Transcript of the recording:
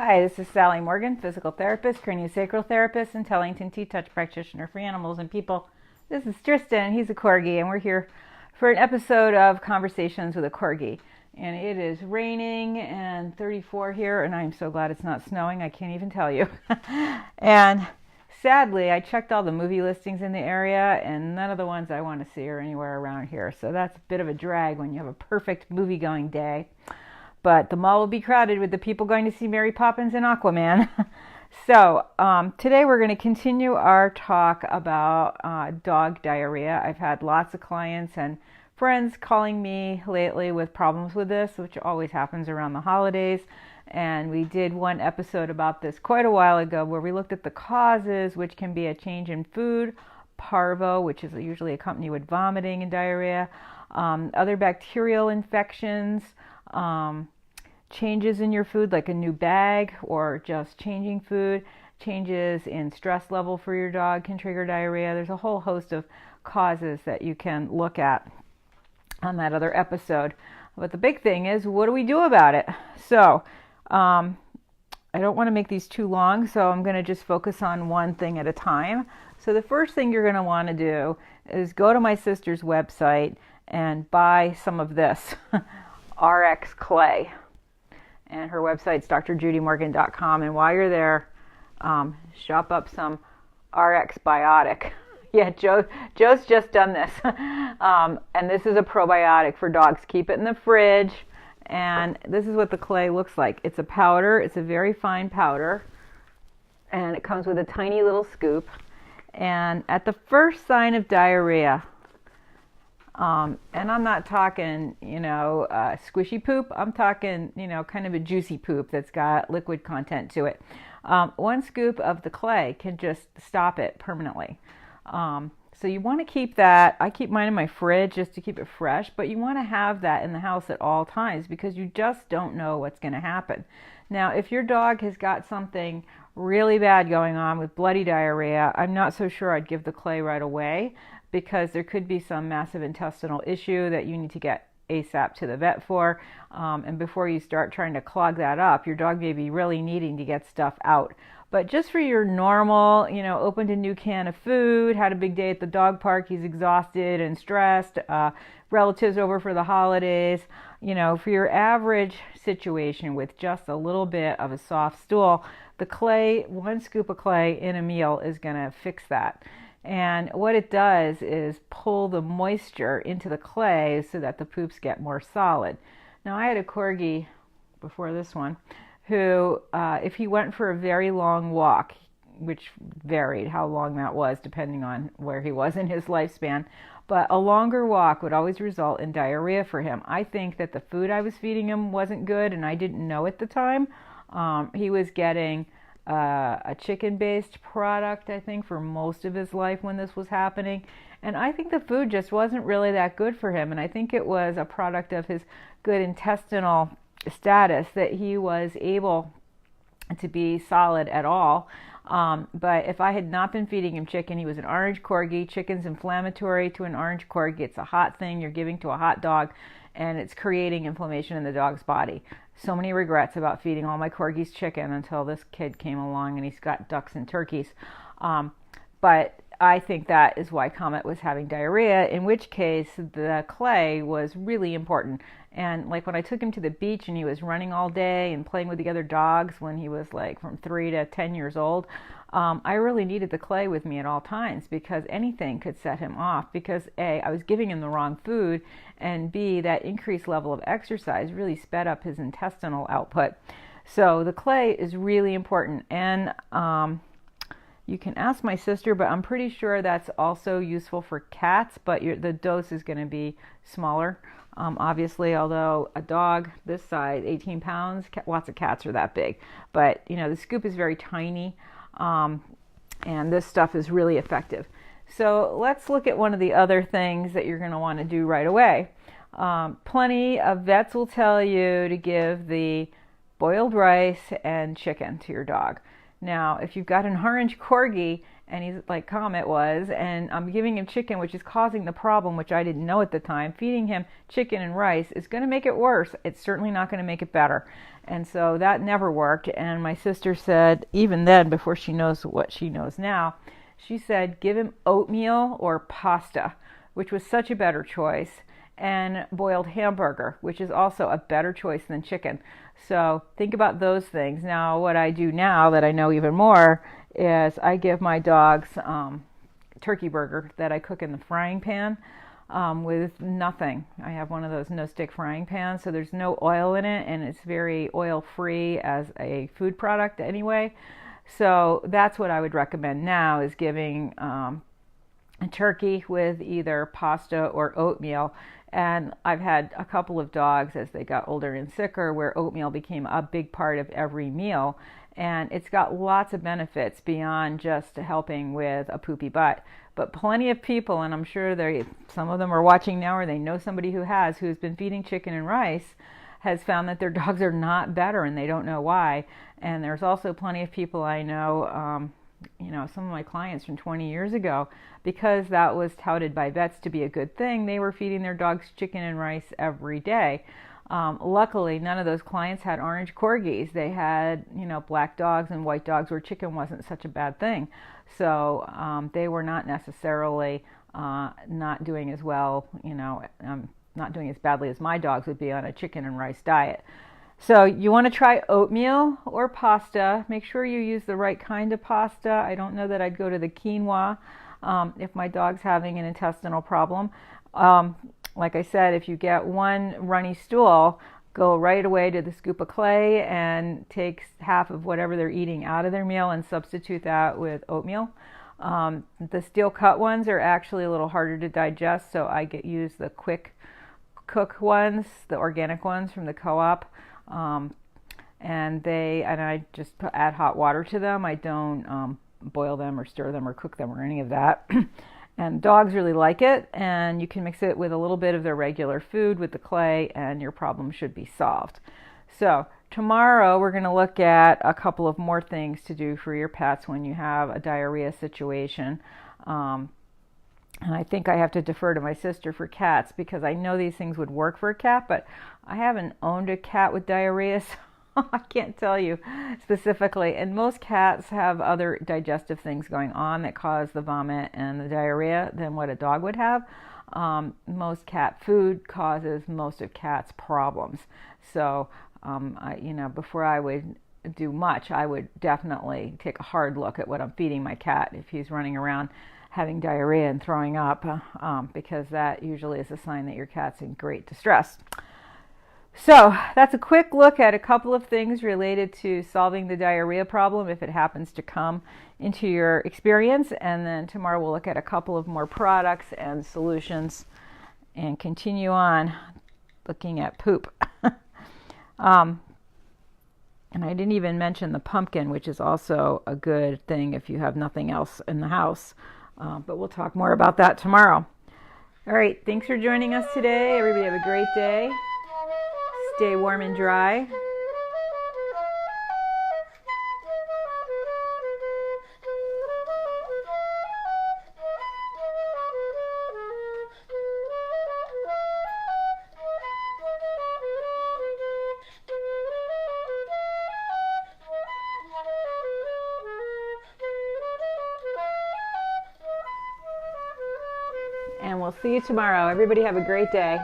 Hi, this is Sally Morgan, physical therapist, craniosacral therapist, and Tellington T-Touch practitioner for animals and people. This is Tristan, he's a Corgi, and we're here for an episode of Conversations with a Corgi. And it is raining and 34 here, and I'm so glad it's not snowing, I can't even tell you. And sadly, I checked all the movie listings in the area, and none of the ones I want to see are anywhere around here. So that's a bit of a drag when you have a perfect movie-going day. But the mall will be crowded with the people going to see Mary Poppins and Aquaman. So today we're going to continue our talk about dog diarrhea. I've had lots of clients and friends calling me lately with problems with this, which always happens around the holidays. And we did one episode about this quite a while ago where we looked at the causes, which can be a change in food, parvo, which is usually accompanied with vomiting and diarrhea, other bacterial infections, changes in your food like a new bag or just changing food, changes in stress level for your dog can trigger diarrhea. There's a whole host of causes that you can look at on that other episode. But the big thing is, what do we do about it? So I don't want to make these too long, so I'm going to just focus on one thing at a time. So the first thing you're going to want to do is go to my sister's website and buy some of this RX clay. And her website's drjudymorgan.com. And while you're there, shop up some RX Biotic. Yeah, Joe's just done this. And this is a probiotic for dogs. Keep it in the fridge. And this is what the clay looks like. It's a powder. It's a very fine powder. And it comes with a tiny little scoop. And at the first sign of diarrhea, and I'm not talking, squishy poop. I'm talking, kind of a juicy poop that's got liquid content to it. One scoop of the clay can just stop it permanently. So you want to keep that. I keep mine in my fridge just to keep it fresh, but you want to have that in the house at all times because you just don't know what's going to happen. Now, if your dog has got something really bad going on with bloody diarrhea, I'm not so sure I'd give the clay right away, because there could be some massive intestinal issue that you need to get ASAP to the vet for. And before you start trying to clog that up, your dog may be really needing to get stuff out. But just for your normal, opened a new can of food, had a big day at the dog park, he's exhausted and stressed, relatives over for the holidays, for your average situation with just a little bit of a soft stool, the clay, one scoop of clay in a meal is going to fix that. And what it does is pull the moisture into the clay so that the poops get more solid. Now, I had a Corgi before this one who, if he went for a very long walk, which varied how long that was depending on where he was in his lifespan, but a longer walk would always result in diarrhea for him. I think that the food I was feeding him wasn't good, and I didn't know at the time. He was getting a chicken-based product, I think, for most of his life when this was happening. And I think the food just wasn't really that good for him. And I think it was a product of his good intestinal status that he was able to be solid at all. But if I had not been feeding him chicken, he was an orange Corgi. Chicken's inflammatory to an orange Corgi. It's a hot thing you're giving to a hot dog, and it's creating inflammation in the dog's body. So many regrets about feeding all my Corgis chicken until this kid came along and he's got ducks and turkeys. But I think that is why Comet was having diarrhea, in which case the clay was really important. And like when I took him to the beach and he was running all day and playing with the other dogs when he was like from 3 to 10 years old, I really needed the clay with me at all times because anything could set him off because A, I was giving him the wrong food, and B, that increased level of exercise really sped up his intestinal output. So the clay is really important. And you can ask my sister, but I'm pretty sure that's also useful for cats, but the dose is going to be smaller. Obviously, although a dog this size, 18 pounds, lots of cats are that big. But, the scoop is very tiny. And this stuff is really effective. So let's look at one of the other things that you're going to want to do right away. Plenty of vets will tell you to give the boiled rice and chicken to your dog. Now, if you've got an orange Corgi And he's like, comment was, and I'm giving him chicken, which is causing the problem, which I didn't know at the time. Feeding him chicken and rice is going to make it worse. It's certainly not going to make it better. And so that never worked. And my sister said, even then, before she knows what she knows now, she said, give him oatmeal or pasta, which was such a better choice, and boiled hamburger, which is also a better choice than chicken. So think about those things. Now, what I do now that I know even more is I give my dogs turkey burger that I cook in the frying pan with nothing. I have one of those no-stick frying pans, so there's no oil in it, and it's very oil-free as a food product anyway. So that's what I would recommend now, is giving a turkey with either pasta or oatmeal. And I've had a couple of dogs as they got older and sicker where oatmeal became a big part of every meal. And it's got lots of benefits beyond just helping with a poopy butt. But plenty of people, and I'm sure some of them are watching now, or they know somebody who's been feeding chicken and rice, has found that their dogs are not better, and they don't know why. And there's also plenty of people I know, some of my clients from 20 years ago, because that was touted by vets to be a good thing, they were feeding their dogs chicken and rice every day. Luckily, none of those clients had orange corgis. They had, black dogs and white dogs where chicken wasn't such a bad thing. So they were not necessarily not doing as well, not doing as badly as my dogs would be on a chicken and rice diet. So you want to try oatmeal or pasta. Make sure you use the right kind of pasta. I don't know that I'd go to the quinoa if my dog's having an intestinal problem. Like I said, if you get one runny stool, go right away to the scoop of clay and take half of whatever they're eating out of their meal and substitute that with oatmeal. The steel cut ones are actually a little harder to digest, so I use the quick cook ones, the organic ones from the co-op. And I just add hot water to them. I don't boil them or stir them or cook them or any of that. And dogs really like it, and you can mix it with a little bit of their regular food with the clay, and your problem should be solved. So tomorrow we're going to look at a couple of more things to do for your pets when you have a diarrhea situation. And I think I have to defer to my sister for cats, because I know these things would work for a cat, but I haven't owned a cat with diarrhea, so I can't tell you specifically. And most cats have other digestive things going on that cause the vomit and the diarrhea than what a dog would have. Most cat food causes most of cats' problems. So, before I would do much, I would definitely take a hard look at what I'm feeding my cat if he's running around having diarrhea and throwing up, because that usually is a sign that your cat's in great distress. So that's a quick look at a couple of things related to solving the diarrhea problem if it happens to come into your experience. And then tomorrow we'll look at a couple of more products and solutions and continue on looking at poop. And I didn't even mention the pumpkin, which is also a good thing if you have nothing else in the house. But we'll talk more about that tomorrow. All right, thanks for joining us today. Everybody have a great day. Stay warm and dry. And we'll see you tomorrow. Everybody have a great day.